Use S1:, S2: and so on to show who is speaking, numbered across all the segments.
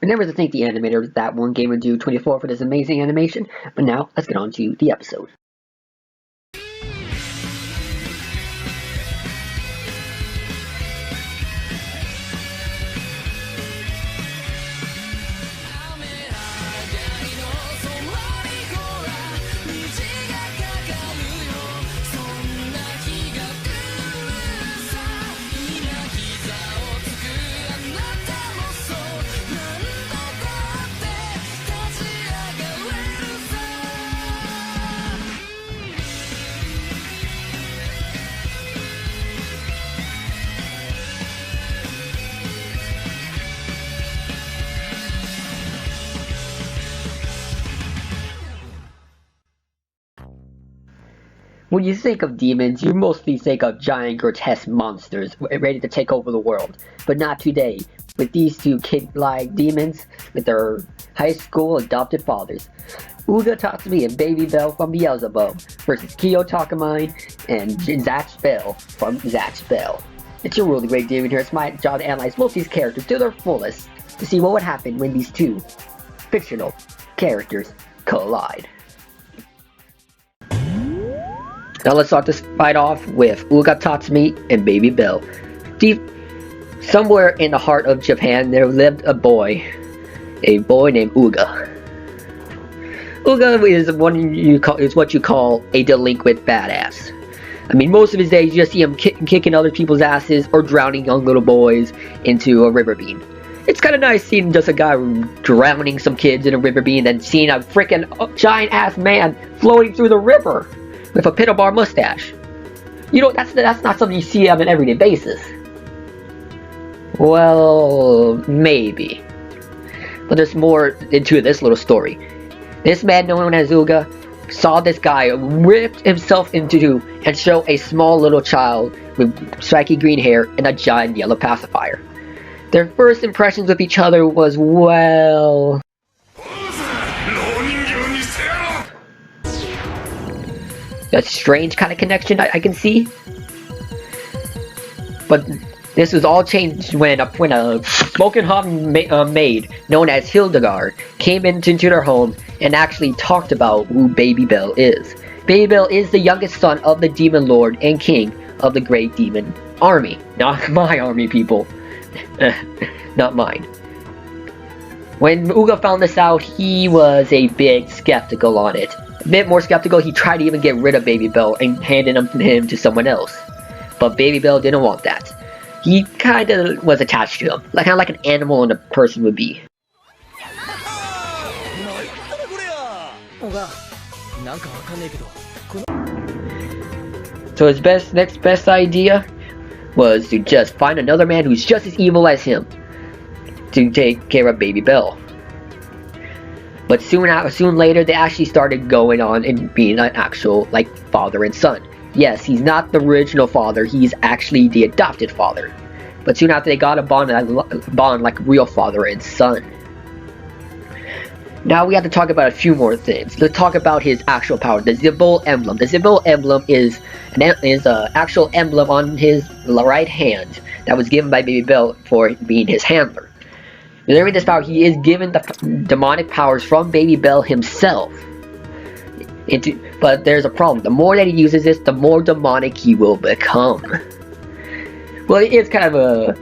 S1: Remember to thank the animators that One Gamer Do 24 for this amazing animation, but now let's get on to the episode. When you think of demons, you mostly think of giant, grotesque monsters ready to take over the world. But not today, with these two kid-like demons with their high school adopted fathers. Oga Tatsumi and Baby Bell from Beelzebub versus Kiyo Takamine and Zatch Bell from Zatch Bell. It's your really great demon here. It's my job to analyze both these characters to their fullest to see what would happen when these two fictional characters collide. Now let's start this fight off with Oga Tatsumi and Baby Bell. Somewhere in the heart of Japan there lived a boy named Oga. Oga is what you call a delinquent badass. I mean, most of his days you just see him kicking other people's asses or drowning young little boys into a river bean. It's kind of nice seeing just a guy drowning some kids in a river bean and seeing a freaking giant ass man floating through the river with a pit bar mustache. You know, that's not something you see on an everyday basis. Well, maybe. But there's more into this little story. This man known as Oga saw this guy rip himself into and show a small little child with spiky green hair and a giant yellow pacifier. Their first impressions with each other was, well... a strange kind of connection I can see. But this was all changed when a smoking hot maid known as Hildegard came into their home and actually talked about who Baby Bell is. Baby Bell is the youngest son of the Demon Lord and King of the Great Demon Army. Not my army, people. Not mine. When Uga found this out, he was a bit skeptical on it. A bit more skeptical, he tried to even get rid of Baby Bell and handed him to someone else. But Baby Bell didn't want that. He kinda was attached to him, kinda like an animal and a person would be. So his next best idea was to just find another man who's just as evil as him to take care of Baby Bell. But soon later, they actually started going on and being an actual, father and son. Yes, he's not the original father, he's actually the adopted father. But soon after, they got a bond like real father and son. Now we have to talk about a few more things. Let's talk about his actual power, the Zibbel emblem. The Zibbel emblem is an actual emblem on his right hand that was given by Baby Bell for being his handler. During this power, he is given the demonic powers from Baby Bell himself. But there's a problem. The more that he uses this, the more demonic he will become. Well, it is kind of a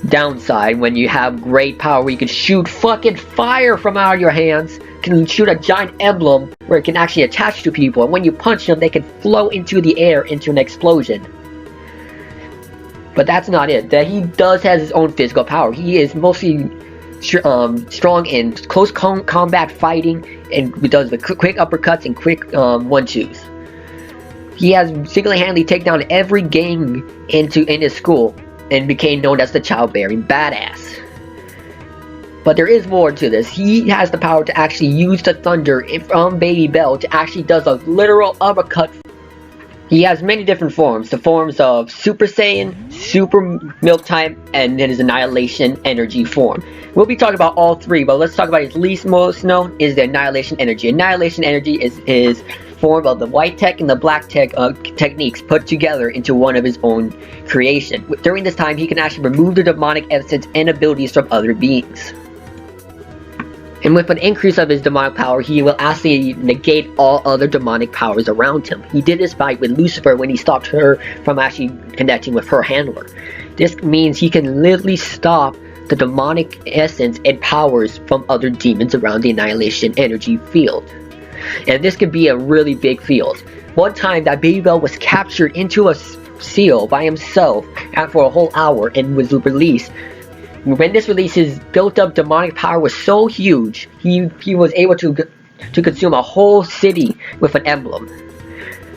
S1: downside when you have great power where you can shoot fucking fire from out of your hands, can shoot a giant emblem where it can actually attach to people, and when you punch them, they can flow into the air into an explosion. But that's not it. That he does have his own physical power. He is mostly strong in close combat fighting and does the quick uppercuts and quick 1-2s. He has single-handedly taken down every gang in his school and became known as the childbearing badass. But there is more to this. He has the power to actually use the thunder from Baby Bell to actually does a literal uppercut. He has many different forms. The forms of Super Saiyan, Super Milk type, and then his Annihilation Energy form. We'll be talking about all three, but let's talk about his least most known is the Annihilation Energy. Annihilation Energy is his form of the white tech and the black tech techniques put together into one of his own creation. During this time, he can actually remove the demonic essence and abilities from other beings. And with an increase of his demonic power, he will actually negate all other demonic powers around him. He did this fight with Lucifer when he stopped her from actually connecting with her handler. This means he can literally stop the demonic essence and powers from other demons around the Annihilation energy field. And this could be a really big field. One time that Baby Bell was captured into a seal by himself for a whole hour and was released. When this release, his built-up demonic power was so huge, he was able to consume a whole city with an emblem.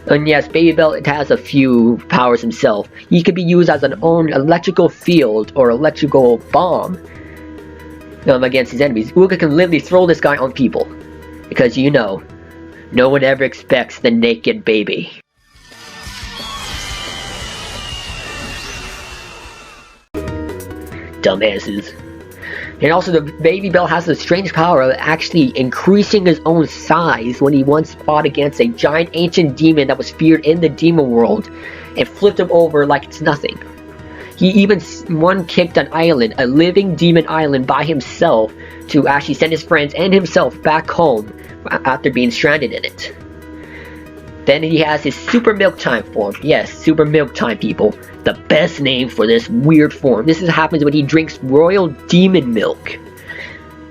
S1: And yes, Baby Bell has a few powers himself. He could be used as an own electrical field or electrical bomb against his enemies. Uga can literally throw this guy on people. Because no one ever expects the naked baby. Dumbasses. And also, the Baby Bell has a strange power of actually increasing his own size when he once fought against a giant ancient demon that was feared in the demon world and flipped him over like it's nothing. He even one-kicked an island, a living demon island, by himself to actually send his friends and himself back home after being stranded in it. Then he has his Super Milk Time form. Yes, Super Milk Time, people. The best name for this weird form. This happens when he drinks Royal Demon Milk.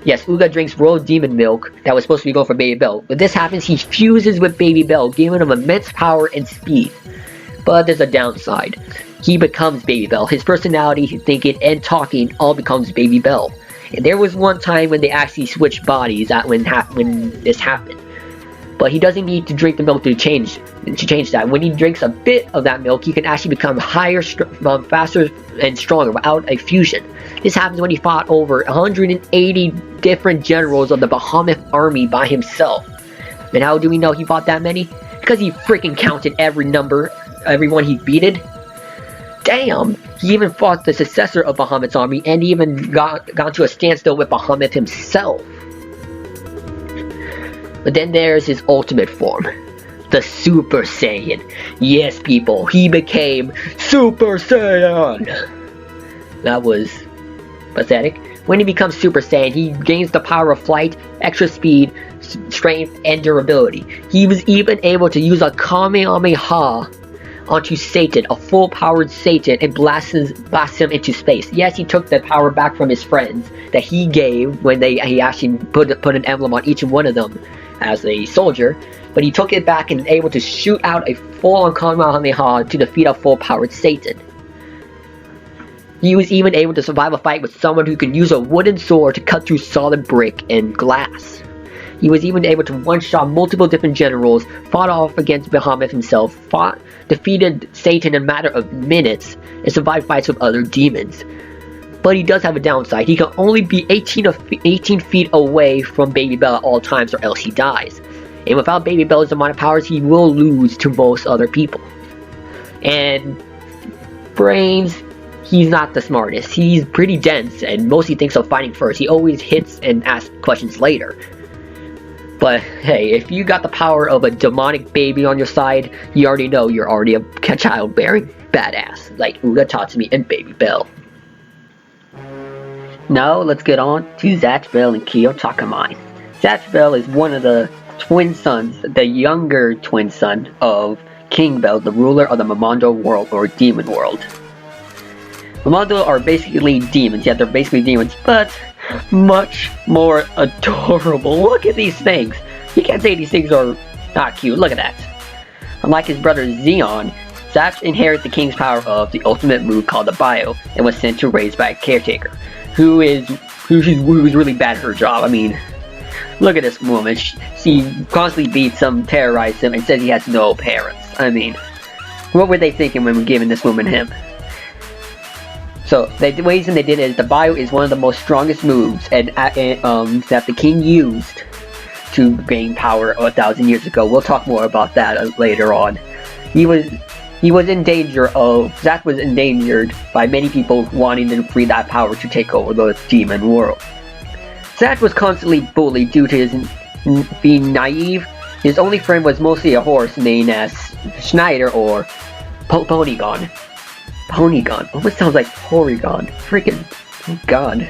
S1: Yes, Uga drinks Royal Demon Milk that was supposed to be going for Baby Bell. When this happens, he fuses with Baby Bell, giving him immense power and speed. But there's a downside. He becomes Baby Bell. His personality, his thinking, and talking all becomes Baby Bell. And there was one time when they actually switched bodies when this happened. But he doesn't need to drink the milk to change that. When he drinks a bit of that milk, he can actually become higher, faster, and stronger without a fusion. This happens when he fought over 180 different generals of the Bahamut army by himself. And how do we know he fought that many? Because he freaking counted everyone he beated. Damn! He even fought the successor of Bahamut's army and even got to a standstill with Bahamut himself. But then there's his ultimate form, the Super Saiyan. Yes, people, he became Super Saiyan! That was pathetic. When he becomes Super Saiyan, he gains the power of flight, extra speed, strength, and durability. He was even able to use a Kamehameha onto Satan, a full-powered Satan, and blasts him into space. Yes, he took the power back from his friends that he gave when he actually put an emblem on each one of them as a soldier, but he took it back and was able to shoot out a full-on Kamehameha to defeat a full-powered Satan. He was even able to survive a fight with someone who could use a wooden sword to cut through solid brick and glass. He was even able to one-shot multiple different generals, fought off against Bahamut himself, defeated Satan in a matter of minutes, and survived fights with other demons. But he does have a downside. He can only be 18 feet away from Baby Bell at all times, or else he dies. And without Baby Bell's demonic powers, he will lose to most other people. And brains, he's not the smartest. He's pretty dense and mostly thinks of fighting first. He always hits and asks questions later. But hey, if you got the power of a demonic baby on your side, you already know you're already a childbearing badass, like Oga Tatsumi and Baby Bell. Now let's get on to Zatch Bell and Kiyo Takamine. Zatch Bell is one of the twin sons, the younger twin son of King Bell, the ruler of the Momondo world, or demon world. Momondo are basically demons, yeah, they're basically demons, but much more adorable. Look at these things. You can't say these things are not cute. Look at that. Unlike his brother Zeon, Zatch inherits the king's power of the ultimate move called the Bio, and was sent to raise by a caretaker, who's really bad at her job. I mean, look at this woman. She constantly beats him, terrorizes him, and says he has no parents. I mean, what were they thinking when giving this woman him? So the reason they did it is the Bio is one of the most strongest moves that the king used to gain power 1,000 years ago. We'll talk more about that later on. Zatch was endangered by many people wanting to free that power to take over the demon world. Zatch was constantly bullied due to his being naive. His only friend was mostly a horse named as Schneider or Ponygon. Ponygon. Almost sounds like Porygon. Freaking god.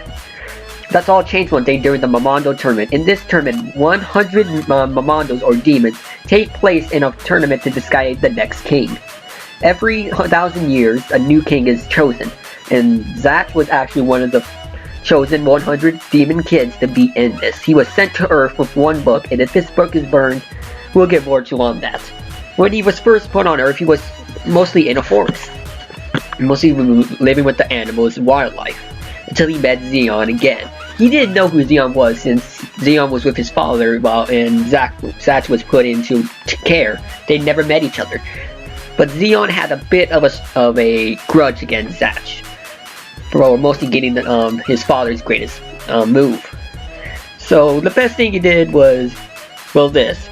S1: That's all changed one day during the Momondo tournament. In this tournament, 100 Momondos or demons take place in a tournament to decide the next king. Every 1,000 years, a new king is chosen, and Zatch was actually one of the chosen 100 demon kids to be in this. He was sent to Earth with one book, and if this book is burned, we'll get more to on that. When he was first put on Earth, he was mostly in a forest, mostly living with the animals and wildlife, until he met Zeon again. He didn't know who Zeon was since Zeon was with his father and Zatch was put into care. They never met each other. But Zeon had a bit of a grudge against Zatch for mostly getting his father's greatest move. So the best thing he did was, well, this.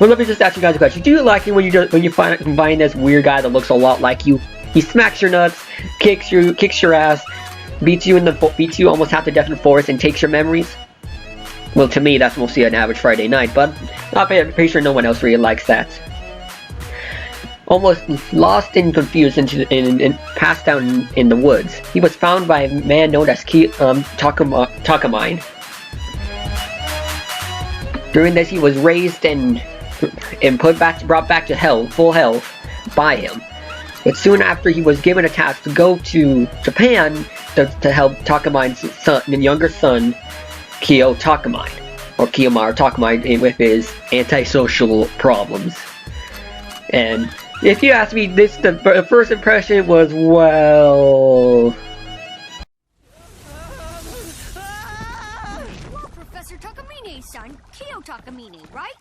S1: Well, let me just ask you guys a question. Do you like it when you find this weird guy that looks a lot like you? He smacks your nuts, kicks your ass, beats you almost half to death in the forest, and takes your memories? Well, to me, that's mostly an average Friday night, but I'm pretty sure no one else really likes that. Almost lost and confused and passed down in the woods, he was found by a man known as Takamine. During this, he was raised and brought back to full health by him. But soon after, he was given a task to go to Japan to help Takamine's younger son, Kiyo Takamine, or Kiyomaro Takamine, with his antisocial problems. And if you ask me, the first impression was, well...
S2: Professor Takamine's son, Kiyo Takamine, right?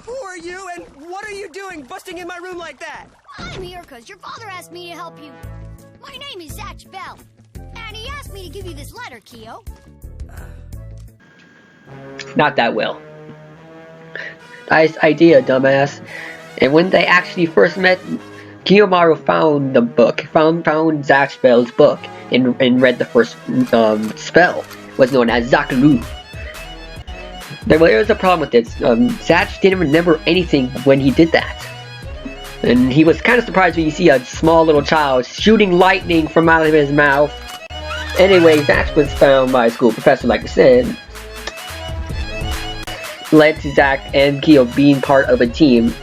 S3: Who are you, and what are you doing busting in my room like that?
S2: I'm here because your father asked me to help you. My name is Zatch Bell, and he asked me to give you this letter, Kiyo.
S1: Not that well. Nice idea, dumbass. And when they actually first met, Kiyomaro found the book, found Zatch Bell's book, and read the first spell. It was known as Zakaru. There was a problem with this. Zatch didn't remember anything when he did that. And he was kind of surprised when you see a small little child shooting lightning from out of his mouth. Anyway, Zatch was found by a school professor, like I said. Led to Zatch and Kiyo being part of a team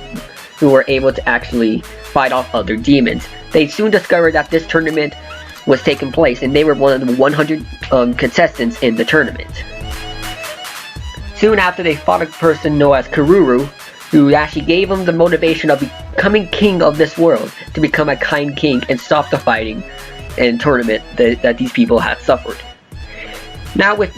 S1: who were able to actually fight off other demons. They soon discovered that this tournament was taking place, and they were one of the 100 contestants in the tournament. Soon after, they fought a person known as Kururu, who actually gave them the motivation of becoming king of this world, to become a kind king and stop the fighting and tournament that these people had suffered. Now with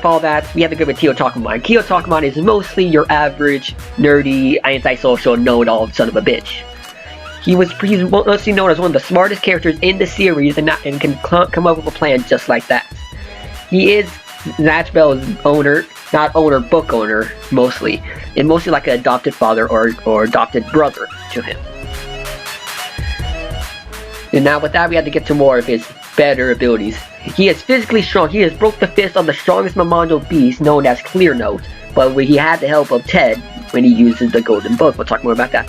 S1: all that, we have to go with Kiyo Takamine. Kiyo Takamine is mostly your average, nerdy, antisocial, know-it-all son of a bitch. He's mostly known as one of the smartest characters in the series and can come up with a plan just like that. He is Zatch Bell's book owner, mostly. And mostly like an adopted father or adopted brother to him. And now with that, we have to get to more of his better abilities. He is physically strong. He has broke the fist of the strongest Momondo beast, known as Clear Note, but he had the help of Ted when he uses the Golden Book. We'll talk more about that.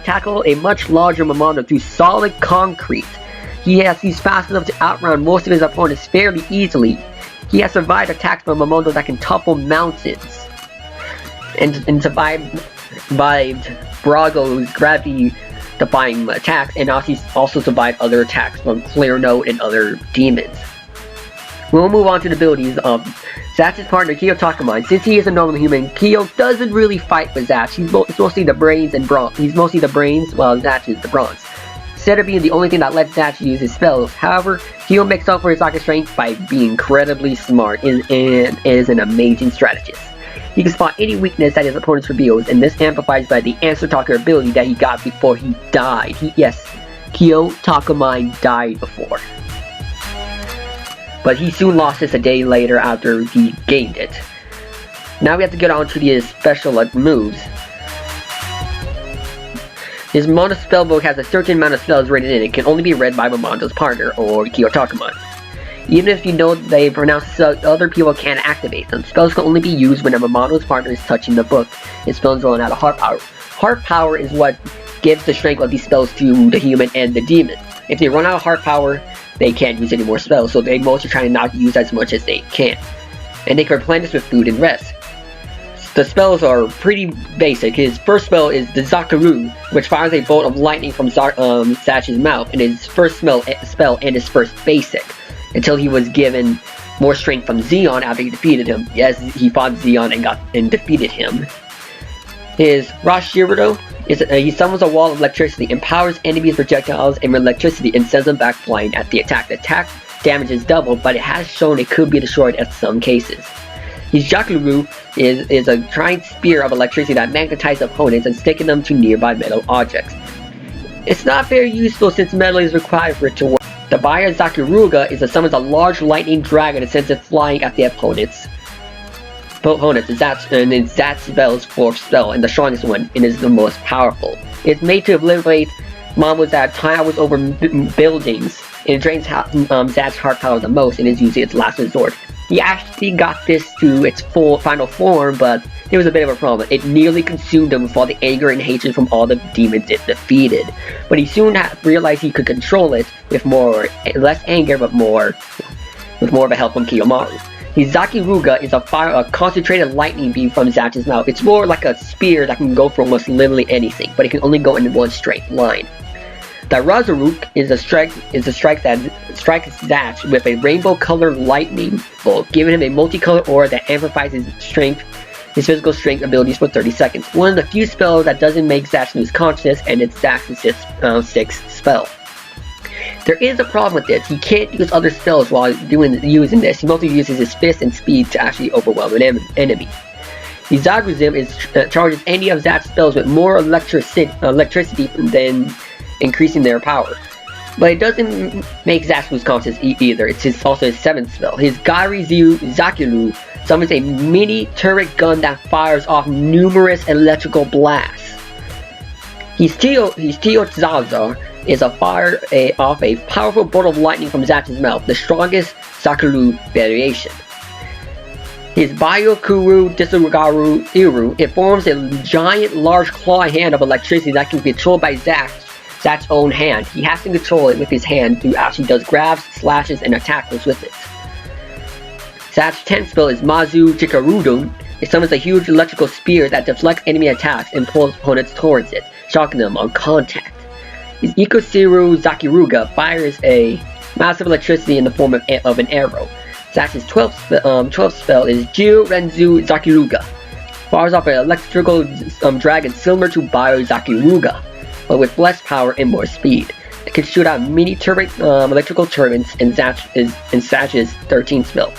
S1: Tackle a much larger Momondo through solid concrete. He's fast enough to outrun most of his opponents fairly easily. He has survived attacks from Momondo that can topple mountains, and survived Brago's gravity-defying attacks, and also survived other attacks from Clear Note and other demons. We'll move on to the abilities of Zatch's partner, Kiyo Takamine. Since he is a normal human, Kiyo doesn't really fight with Zatch. He's mostly the brains and bronze. He's mostly the brains, while Zatch is the bronze. Instead of being the only thing that lets Zatch use his spells, however, Kiyo makes up for his lack of strength by being incredibly smart and is an amazing strategist. He can spot any weakness that his opponent reveals, and this amplifies by the answer talker ability that he got before he died. Yes, Kiyo Takamine died before. But he soon lost this a day later after he gained it. Now we have to get on to the special moves. His Momondo spellbook has a certain amount of spells written in it. It can only be read by Momondo's partner, or Kiyo Takamine. Even if you know they pronounce other people can't activate them. Spells can only be used when a Momondo's partner is touching the book, and spells run out of heart power. Heart power is what gives the strength of these spells to the human and the demon. If they run out of heart power, they can't use any more spells, so they mostly try to not use as much as they can. And they can replenish with food and rest. The spells are pretty basic. His first spell is the Zakaru, which fires a bolt of lightning from Zatch's mouth, and his first spell and his first basic, until he was given more strength from Zeon after he defeated him. Yes, he fought Zeon and defeated him. His Rashirado is he summons a wall of electricity, empowers enemies' projectiles and electricity, and sends them back flying at the attack. The attack damage is doubled, but it has shown it could be destroyed in some cases. His Jakuru is a giant spear of electricity that magnetizes opponents and sticking them to nearby metal objects. It's not very useful since metal is required for it to work. The Baya Zakiruga summons a large lightning dragon and sends it flying at the opponents. Zatch Bell's fourth spell, and the strongest one, and is the most powerful. It's made to obliterate Mamos that towers over buildings, and it drains Zatch's heart power the most, and is usually its last resort. He actually got this to its final form, but there was a bit of a problem. It nearly consumed him with all the anger and hatred from all the demons it defeated. But he soon realized he could control it with less anger, but with more of a help from Kiyomaro. His Zakiruga is a concentrated lightning beam from Zatch's mouth. It's more like a spear that can go for almost literally anything, but it can only go in one straight line. The Razoruk is a strike that strikes Zatch with a rainbow-colored lightning bolt, giving him a multicolored aura that amplifies his physical strength abilities for 30 seconds. One of the few spells that doesn't make Zatch lose consciousness, and it's Zatch's sixth spell. There is a problem with this. He can't use other spells while using this. He mostly uses his fist and speed to actually overwhelm an enemy. The Zagrazim charges any of Zatch's spells with more electricity than increasing their power. But it doesn't make Zatch lose consciousness either. It's also his seventh spell. His Garizu Zakiru summons a mini turret gun that fires off numerous electrical blasts. His Tiyotzaza is off a powerful bolt of lightning from Zatch's mouth, the strongest Zakiru variation. His Byokuru Disugaru Iru, it forms a giant large claw hand of electricity that can be controlled by Zatch's own hand. He has to control it with his hand to actually does grabs, slashes, and attacks with it. Zatch's 10th spell is Mazu Jikarudun. It summons a huge electrical spear that deflects enemy attacks and pulls opponents towards it, shocking them on contact. His Ikosiru Zakiruga fires a massive electricity in the form of an arrow. Zatch's 12th spell is Jiu Renzu Zakiruga. Fires off an electrical dragon similar to Bio Zakiruga, but with less power and more speed. It can shoot out mini electrical turbines in Zatch's 13th spell.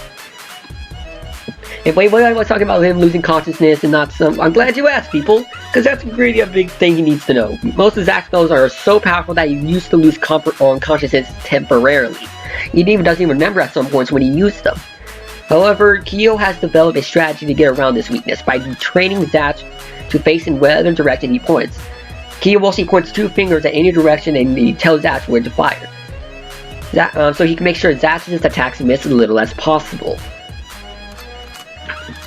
S1: And wait, what I was talking about him losing consciousness and not some. I'm glad you asked, people, because that's really a big thing he needs to know. Most of Zatch's spells are so powerful that he used to lose consciousness temporarily. He doesn't even remember at some points when he used them. However, Kiyo has developed a strategy to get around this weakness by training Zatch to face in whatever direction he points. Kiyo mostly points two fingers at any direction and he tells Zatch where to fire. So he can make sure Zatch's attacks miss as little as possible.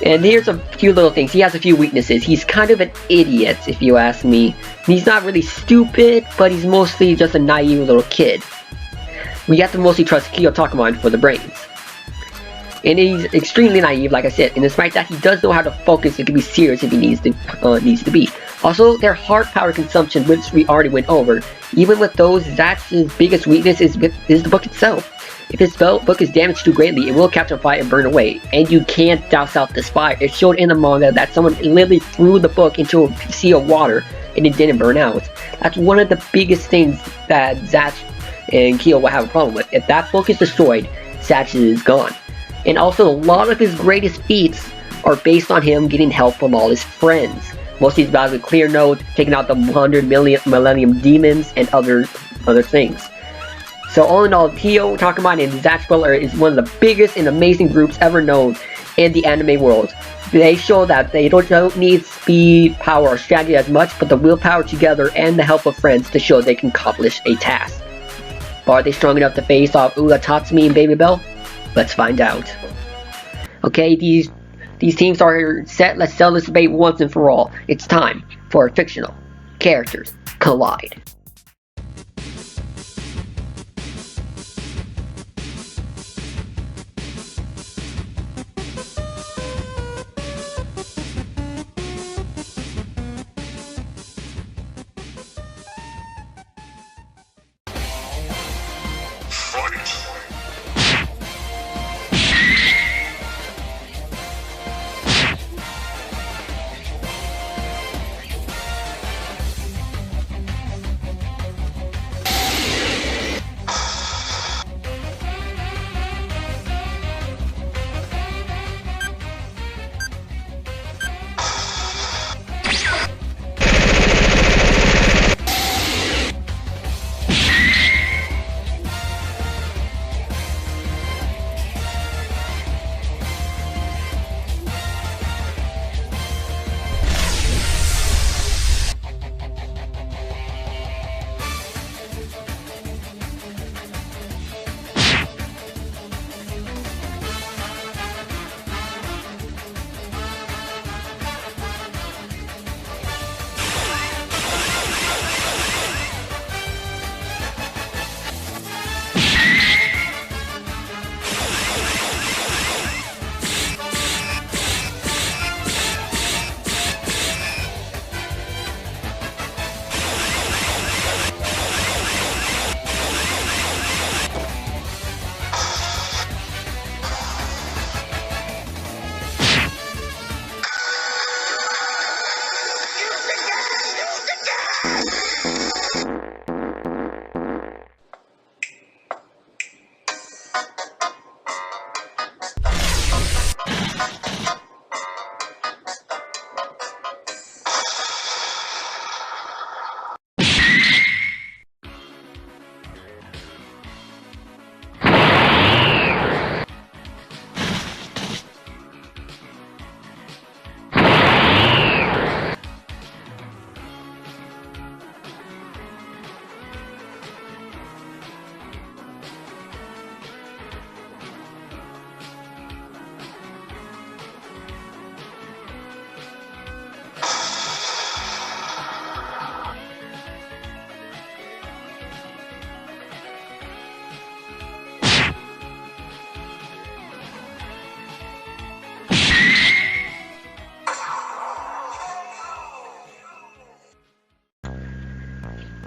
S1: And here's a few little things. He has a few weaknesses. He's kind of an idiot, if you ask me. He's not really stupid, but he's mostly just a naive little kid. We have to mostly trust Kiyo Takamine for the brains. And he's extremely naive, like I said, and despite that, he does know how to focus and can be serious if he needs to be. Also, their heart power consumption, which we already went over. Even with those, Zatch's biggest weakness is the book itself. If his book is damaged too greatly, it will catch on fire and burn away, and you can't douse out this fire. It showed in the manga that someone literally threw the book into a sea of water, and it didn't burn out. That's one of the biggest things that Zatch and Kiyo will have a problem with. If that book is destroyed, Zatch is gone. And also, a lot of his greatest feats are based on him getting help from all his friends. Most of these battles with Clear Note, taking out the 100 Millennium Demons, and other things. So all in all, Kiyo, Takamine, and Zatch Bell is one of the biggest and amazing groups ever known in the anime world. They show that they don't need speed, power, or strategy as much, but the willpower together and the help of friends to show they can accomplish a task. Are they strong enough to face off Oga Tatsumi and Baby Bell? Let's find out. Okay, these teams are set. Let's settle this debate once and for all. It's time for fictional characters collide.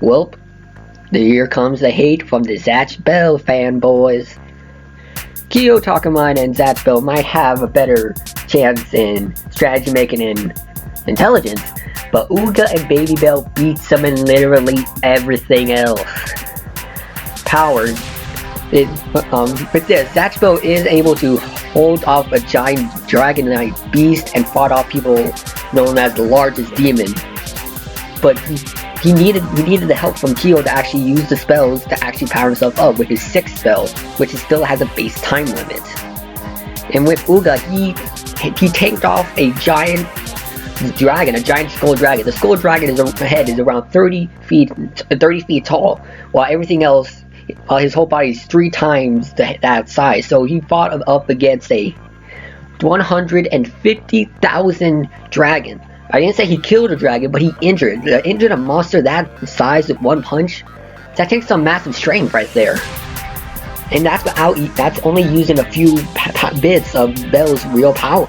S1: Well, here comes the hate from the Zatch Bell fanboys. Kiyo, Takamine, and Zatch Bell might have a better chance in strategy making and intelligence, but Oga and Baby Bell beats them in literally everything else. Power. With this, Zatch Bell is able to hold off a giant dragonite beast and fought off people known as the largest demon. But he needed the help from Kiyo to actually use the spells to actually power himself up with his 6th spell, which still has a base time limit. And with Oga, he tanked off a giant dragon, a giant skull dragon. The skull dragon's head is around 30 feet tall, while everything else, his whole body is 3 times that size. So he fought up against a 150,000 dragon. I didn't say he killed a dragon, but he injured a monster that size with 1 punch. That takes some massive strength right there. And that's only using a few bits of Bell's real power.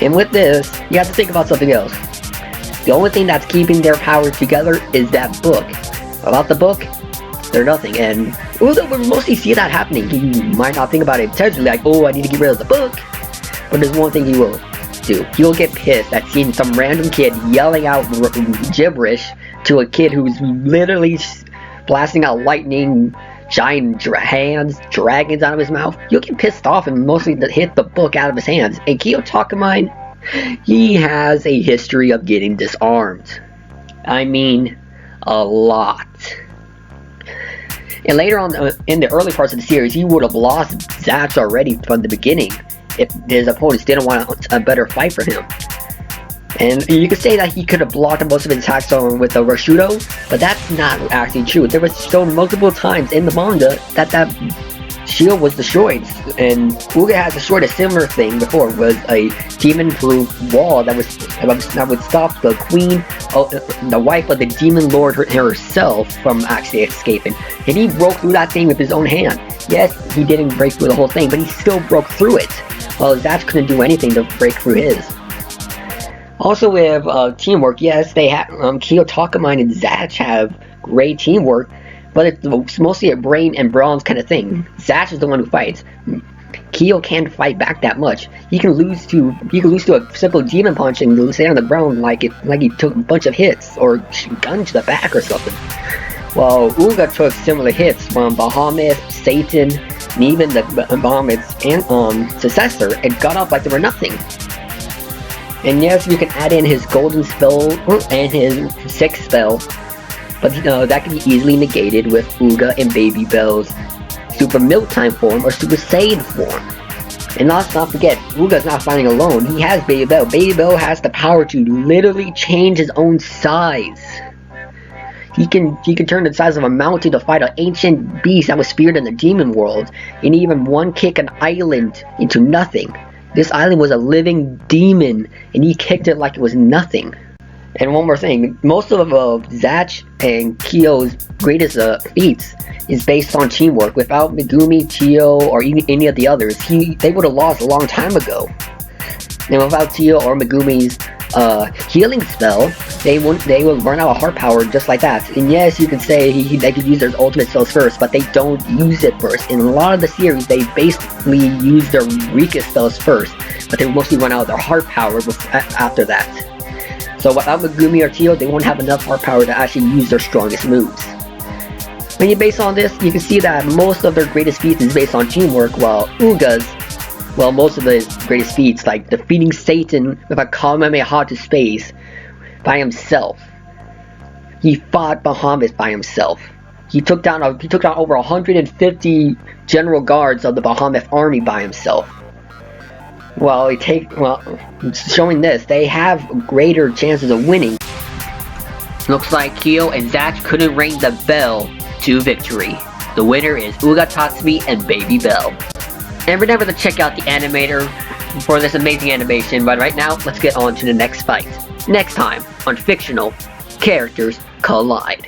S1: And with this, you have to think about something else. The only thing that's keeping their power together is that book. Without the book, they're nothing. And although we mostly see that happening, he might not think about it intentionally, like, oh, I need to get rid of the book. But there's one thing he will do. He'll get pissed at seeing some random kid yelling out gibberish to a kid who's literally blasting out lightning, giant dragons out of his mouth. He'll get pissed off and mostly hit the book out of his hands. And Kiyo, Takamine, he has a history of getting disarmed. I mean, a lot. And later on, in the early parts of the series, he would have lost Zatch already from the beginning if his opponents didn't want a better fight for him. And you could say that he could have blocked most of his attacks with a Rashudo, but that's not actually true. There was shown multiple times in the manga that shield was destroyed, and Oga has destroyed a similar thing before. Was a demon-proof wall that would stop the queen, the wife of the demon lord herself, from actually escaping. And he broke through that thing with his own hand. Yes, he didn't break through the whole thing, but he still broke through it. Well, Zatch couldn't do anything to break through his. Also with teamwork, yes, they have Kiyo, Takamine, and Zatch have great teamwork, but it's mostly a brain and bronze kind of thing. Zatch is the one who fights. Kiyo can't fight back that much. He can lose to a simple demon punch and stay on the ground like he took a bunch of hits or gun to the back or something. While Oga took similar hits from Bahamut, Satan, and even the Bahamut's successor, and got up like they were nothing. And yes, you can add in his golden spell and his 6th spell, but that can be easily negated with Oga and Baby Bell's Super Milk Time form or Super Saiyan form. And let's not forget, Uga's not fighting alone. He has Baby Bell. Baby Bell has the power to literally change his own size. He can turn the size of a mountain to fight an ancient beast that was speared in the demon world, and even one kick an island into nothing. This island was a living demon, and he kicked it like it was nothing. And one more thing, most of Zatch and Kiyo's greatest feats is based on teamwork. Without Megumi, Kiyo, or any of the others, they would have lost a long time ago. And without Kiyo or Megumi's healing spell, they would run out of heart power just like that. And yes, you could say they could use their ultimate spells first, but they don't use it first. In a lot of the series, they basically use their weakest spells first, but they mostly run out of their heart power after that. So without Megumi or Kiyo, they won't have enough heart power to actually use their strongest moves. When you base on this, you can see that most of their greatest feats is based on teamwork, while most of his greatest feats, like defeating Satan with a Kamehameha to space by himself. He fought Bahamut by himself. He took down over 150 general guards of the Bahamut army by himself. Showing this, they have greater chances of winning. Looks like Kiyo and Zatch couldn't ring the bell to victory. The winner is Oga Tatsumi and Baby Bell. And remember to check out the animator for this amazing animation, but right now, let's get on to the next fight. Next time on Fictional Characters Collide.